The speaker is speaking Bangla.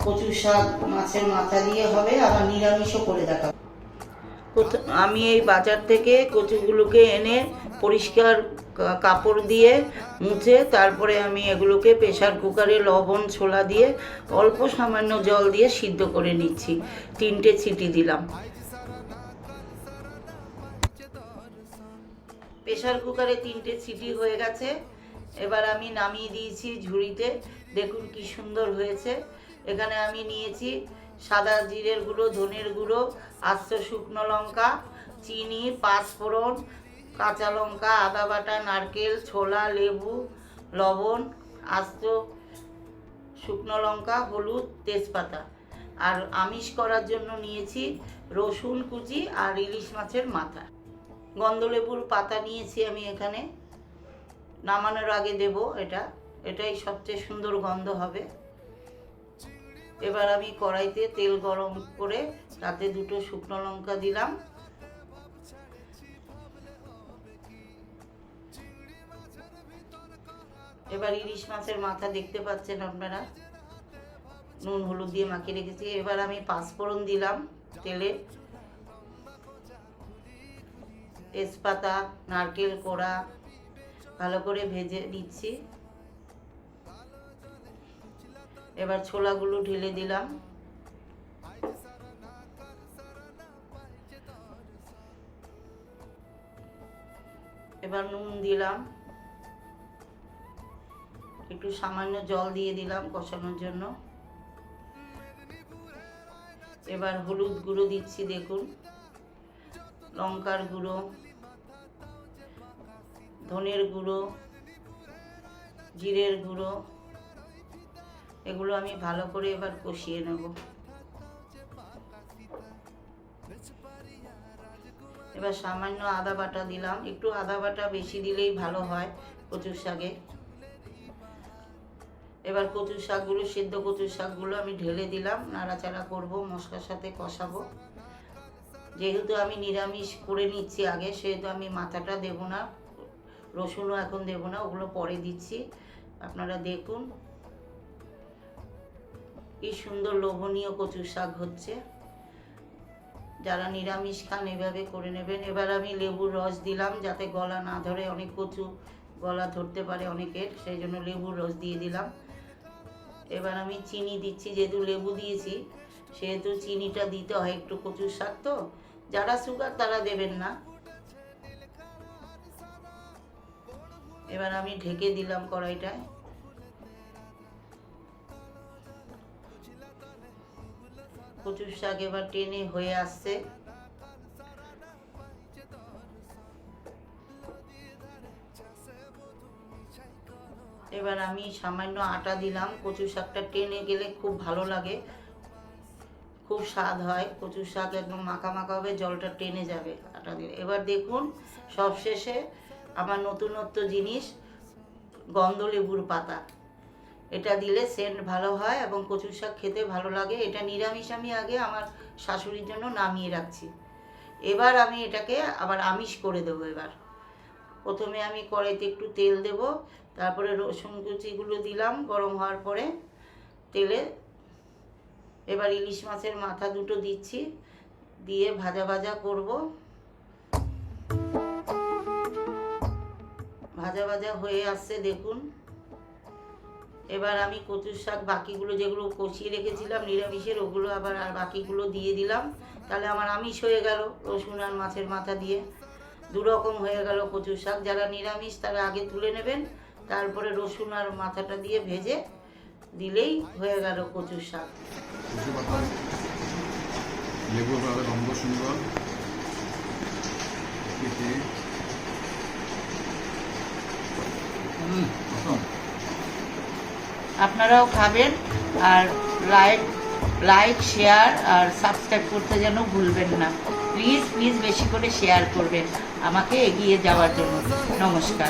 কচু শাক মাছের মাথা দিয়ে হবে, আবার নিরামিষও করে দেখাবো। আমি এই বাজার থেকে কচুগুলোকে এনে পরিষ্কার কাপড় দিয়ে মুছে তারপরে আমি এগুলোকে প্রেসার কুকারে লবণ ছোলা দিয়ে অল্প সামান্য জল দিয়ে সিদ্ধ করে নিচ্ছি। 3টে সিটি দিলাম। প্রেসার কুকারে 3টে সিটি হয়ে গেছে। এবার আমি নামিয়ে দিয়েছি ঝুড়িতে। দেখুন কি সুন্দর হয়েছে। এখানে আমি নিয়েছি সাদা জিরের গুঁড়ো, ধনের গুঁড়ো, আস্ত শুকনো লঙ্কা, চিনি, পাঁচফোড়ন, কাঁচা লঙ্কা, আদা বাটা, নারকেল, ছোলা, লেবু, লবণ, আস্ত শুকনো লঙ্কা, হলুদ, তেজপাতা। আর আমিষ করার জন্য নিয়েছি রসুন কুচি আর ইলিশ মাছের মাথা। গন্ধলেবুর পাতা নিয়েছি আমি এখানে, নামানোর আগে দেব। এটাই সবচেয়ে সুন্দর গন্ধ হবে। এবার আমি কড়াইতে তেল গরম করে তাতে 2টো শুকনো লঙ্কা দিলাম। এবার ইলিশ মাছের মাথা দেখতে পাচ্ছেন আপনারা, নুন হলুদ দিয়ে মাখিয়ে রেখেছি। এবার আমি পাঁচফোড়ন দিলাম তেলে, তেজপাতা, নারকেল কোড়া ভালো করে ভেজে দিচ্ছি। এবার ছোলাগুলো ঢেলে দিলাম। এবার নুন দিলাম, একটু সামান্য জল দিয়ে দিলাম কষানোর জন্য। এবার হলুদ গুঁড়ো দিচ্ছি, দেখুন, লঙ্কার গুঁড়ো, ধনের গুঁড়ো, জিরের গুঁড়ো, এগুলো আমি ভালো করে এবার কষিয়ে নেব। এবার সামান্য আদা বাটা দিলাম, একটু আদা বাটা বেশি দিলেই ভালো হয় কচুর শাকে। এবার কচুর শাকগুলো, সেদ্ধ কচুর শাকগুলো আমি ঢেলে দিলাম, নাড়াচাড়া করব, মশলার সাথে কষাবো। যেহেতু আমি নিরামিষ করে নিচ্ছি আগে, সেহেতু আমি মাথাটা দেব না, রসুনও এখন দেব না, ওগুলো পরে দিচ্ছি। আপনারা দেখুন কি সুন্দর লোভনীয় কচুর শাক হচ্ছে। যারা নিরামিষ খান এভাবে করে নেবেন। এবার আমি লেবুর রস দিলাম যাতে গলা না ধরে, অনেক কচু গলা ধরতে পারে অনেকের, সেই জন্য লেবুর রস দিয়ে দিলাম। এবার আমি চিনি দিচ্ছি, যেহেতু লেবু দিয়েছি সেহেতু চিনিটা দিতে হয় একটু, কচুর শাক তো। যারা সুগার তারা দেবেন না। এবার আমি ঢেকে দিলাম কড়াইটায়। কচুর শাক এবার টেনে হয়ে আসছে। এবার আমি সামান্য আটা দিলাম, কচু শাকটা টেনে গেলে খুব ভালো লাগে, খুব স্বাদ হয়। কচুর শাক একদম মাখা মাখা হবে, জলটা টেনে যাবে আটা দিলে। এবার দেখুন সবশেষে আমার নতুনত্ব জিনিস, গন্ধলেবুর পাতা। এটা দিলে সেন্ট ভালো হয় এবং কচুর শাক খেতে ভালো লাগে। এটা নিরামিষ আমি আগে আমার শাশুড়ির জন্য নামিয়ে রাখছি। এবার আমি এটাকে আবার আমিষ করে দেবো। এবার প্রথমে আমি কড়াইতে একটু তেল দেব, তারপরে রসুন কুচিগুলো দিলাম গরম হওয়ার পরে তেলে। এবার ইলিশ মাছের মাথা 2টো দিচ্ছি, দিয়ে ভাজা ভাজা করব। ভাজা ভাজা হয়ে আসছে দেখুন। এবার আমি কচুর শাক বাকিগুলো যেগুলো কষিয়ে রেখেছিলাম নিরামিষের, ওগুলো আবার আর বাকিগুলো দিয়ে দিলাম। তাহলে আমার আমিষ হয়ে গেল রসুন আর মাছের মাথা দিয়ে। 2 রকম হয়ে গেল কচুর শাক। যারা নিরামিষ তারা আগে তুলে নেবেন, তারপরে রসুন আর মাথাটা দিয়ে ভেজে দিলেই হয়ে গেল কচুর শাক। আপনারাও খাবেন। আর লাইক শেয়ার আর সাবস্ক্রাইব করতে যেন ভুলবেন না। প্লিজ বেশি করে শেয়ার করবেন আমাকে এগিয়ে যাওয়ার জন্য। নমস্কার।